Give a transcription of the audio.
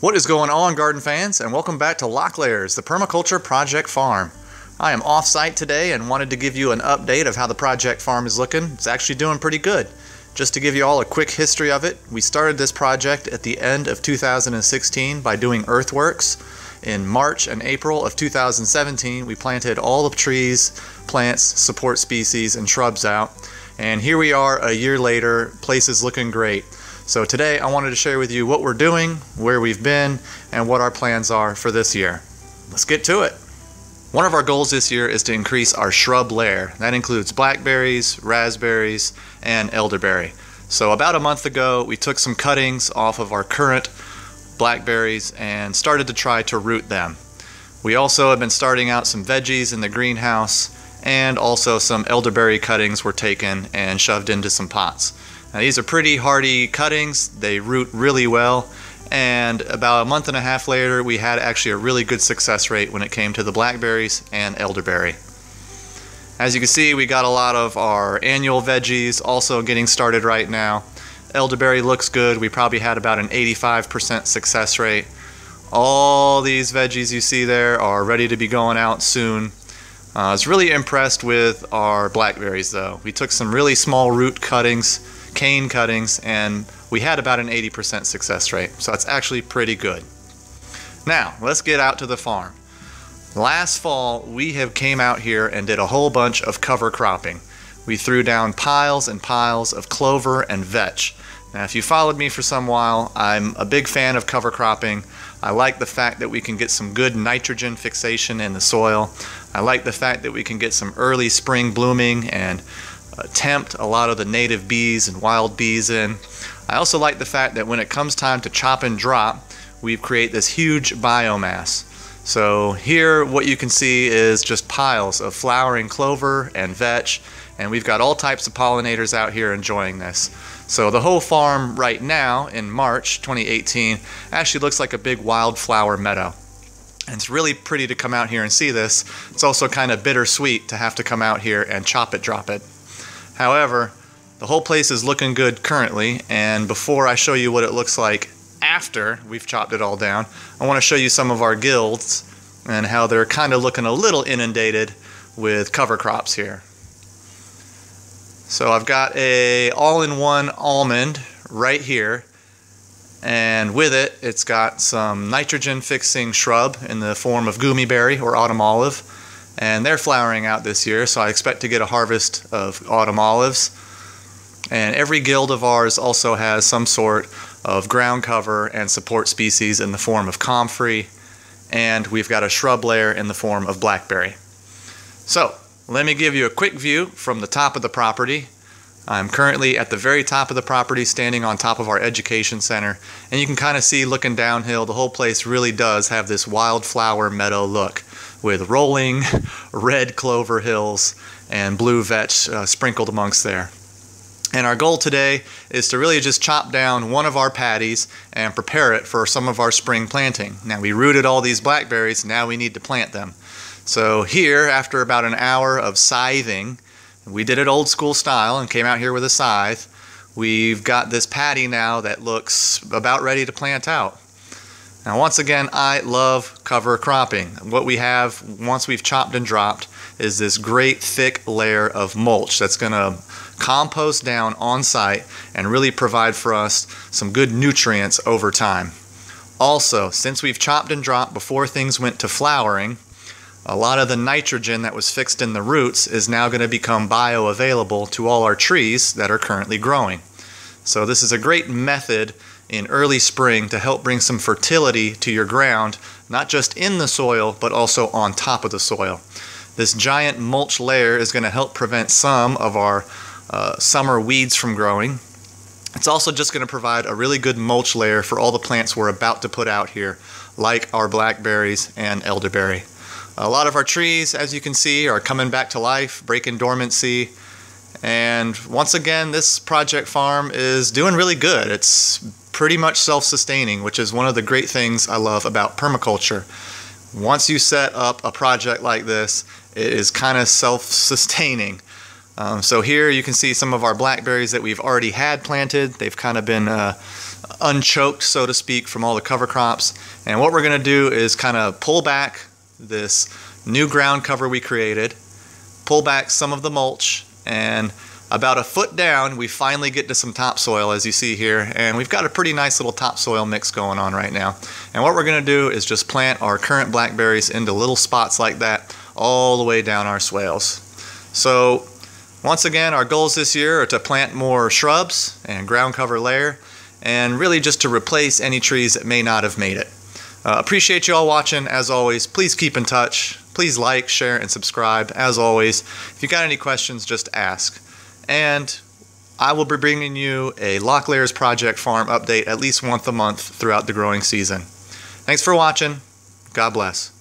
What is going on, garden fans, and welcome back to Locklairs, the permaculture project farm. I am off-site today and wanted to give you an update of how the project farm is looking. It's actually doing pretty good. Just to give you all a quick history of it, we started this project at the end of 2016 by doing earthworks. In March and April of 2017, we planted all the trees, plants, support species, and shrubs out. And here we are a year later, place is looking great. So today I wanted to share with you what we're doing, where we've been, and what our plans are for this year. Let's get to it. One of our goals this year is to increase our shrub layer. That includes blackberries, raspberries, and elderberry. So about a month ago, we took some cuttings off of our current blackberries and started to try to root them. We also have been starting out some veggies in the greenhouse, and also some elderberry cuttings were taken and shoved into some pots. Now, these are pretty hardy cuttings, they root really well, and about a month and a half later we had actually a really good success rate when it came to the blackberries and elderberry. As you can see, we got a lot of our annual veggies also getting started right now. Elderberry looks good, we probably had about an 85% success rate. All these veggies you see there are ready to be going out soon. I was really impressed with our blackberries though. We took some really small root cuttings, cane cuttings, and we had about an 80% success rate, so it's actually pretty good. Now let's get out to the farm. Last fall we came out here and did a whole bunch of cover cropping. We threw down piles and piles of clover and vetch. Now if you followed me for some while, I'm a big fan of cover cropping. I like the fact that we can get some good nitrogen fixation in the soil. I like the fact that we can get some early spring blooming and tempt a lot of the native bees and wild bees in. I also like the fact that when it comes time to chop and drop, we create this huge biomass. So here what you can see is just piles of flowering clover and vetch, and we've got all types of pollinators out here enjoying this. So the whole farm right now in March 2018 actually looks like a big wildflower meadow. And it's really pretty to come out here and see this. It's also kind of bittersweet to have to come out here and chop it, drop it. However, the whole place is looking good currently, and before I show you what it looks like after we've chopped it all down, I want to show you some of our guilds and how they're kind of looking a little inundated with cover crops here. So I've got a all-in-one almond right here, and with it, it's got some nitrogen fixing shrub in the form of goumyberry or autumn olive. And they're flowering out this year, so I expect to get a harvest of autumn olives. And every guild of ours also has some sort of ground cover and support species in the form of comfrey, and we've got a shrub layer in the form of blackberry. So let me give you a quick view from the top of the property. I'm currently at the very top of the property, standing on top of our education center, and you can kind of see looking downhill, the whole place really does have this wildflower meadow look, with rolling red clover hills and blue vetch sprinkled amongst there. And our goal today is to really just chop down one of our patties and prepare it for some of our spring planting. Now we rooted all these blackberries, now we need to plant them. So here, after about an hour of scything, we did it old school style and came out here with a scythe. We've got this patty now that looks about ready to plant out. Now once again, I love cover cropping. What we have once we've chopped and dropped is this great thick layer of mulch that's going to compost down on site and really provide for us some good nutrients over time. Also, since we've chopped and dropped before things went to flowering, a lot of the nitrogen that was fixed in the roots is now going to become bioavailable to all our trees that are currently growing. So this is a great method in early spring to help bring some fertility to your ground, not just in the soil, but also on top of the soil. This giant mulch layer is going to help prevent some of our summer weeds from growing. It's also just going to provide a really good mulch layer for all the plants we're about to put out here, like our blackberries and elderberry. A lot of our trees, as you can see, are coming back to life, breaking dormancy. And once again, this project farm is doing really good. It's pretty much self-sustaining, which is one of the great things I love about permaculture. Once you set up a project like this, it is kind of self-sustaining. So here you can see some of our blackberries that we've already had planted. They've kind of been unchoked, so to speak, from all the cover crops. And what we're going to do is kind of pull back this new ground cover we created, pull back some of the mulch, and about a foot down we finally get to some topsoil, as you see here, and we've got a pretty nice little topsoil mix going on right now. And what we're going to do is just plant our current blackberries into little spots like that all the way down our swales. So once again, our goals this year are to plant more shrubs and ground cover layer, and really just to replace any trees that may not have made it. Appreciate you all watching. As always, please keep in touch. Please like, share, and subscribe. As always, if you got any questions, just ask. And I will be bringing you a Locklairs Project Farm update at least once a month throughout the growing season. Thanks for watching. God bless.